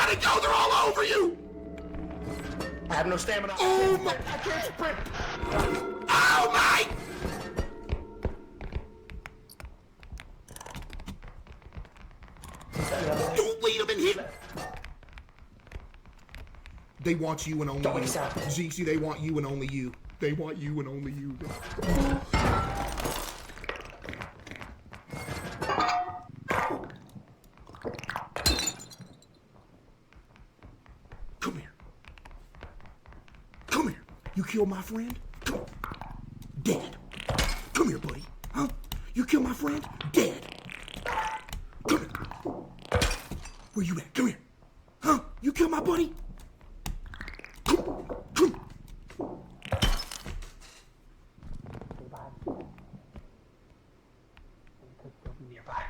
gotta go! They're all over you! I have no stamina. Oh my! I can't sprint. Oh my! Don't lead them in here! They want you and only you. Jinxie, they want you and only you. They want you and only you. Come here. Come here. You killed my friend? Come on. Dead. Come here, buddy. Huh? You killed my friend? Dead. Come here. Where you at? Come here. Huh? You killed my buddy? Come. Nearby.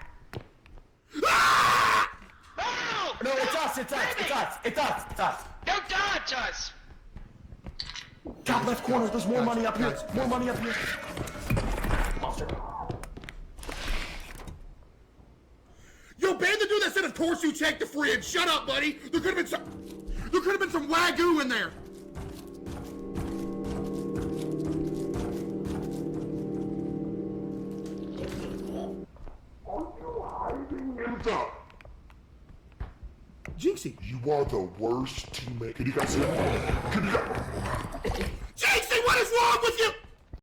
Ah! Oh! No, it's us. Don't dodge us! Top left corner, there's more money up here. More money up here. Monster. Yo, ban the dude that said of course you checked the fridge. Shut up, buddy. There could have been some Wagyu in there. Jinxie. You are the worst teammate. Can you guys see that? Jinxie, what is wrong with you?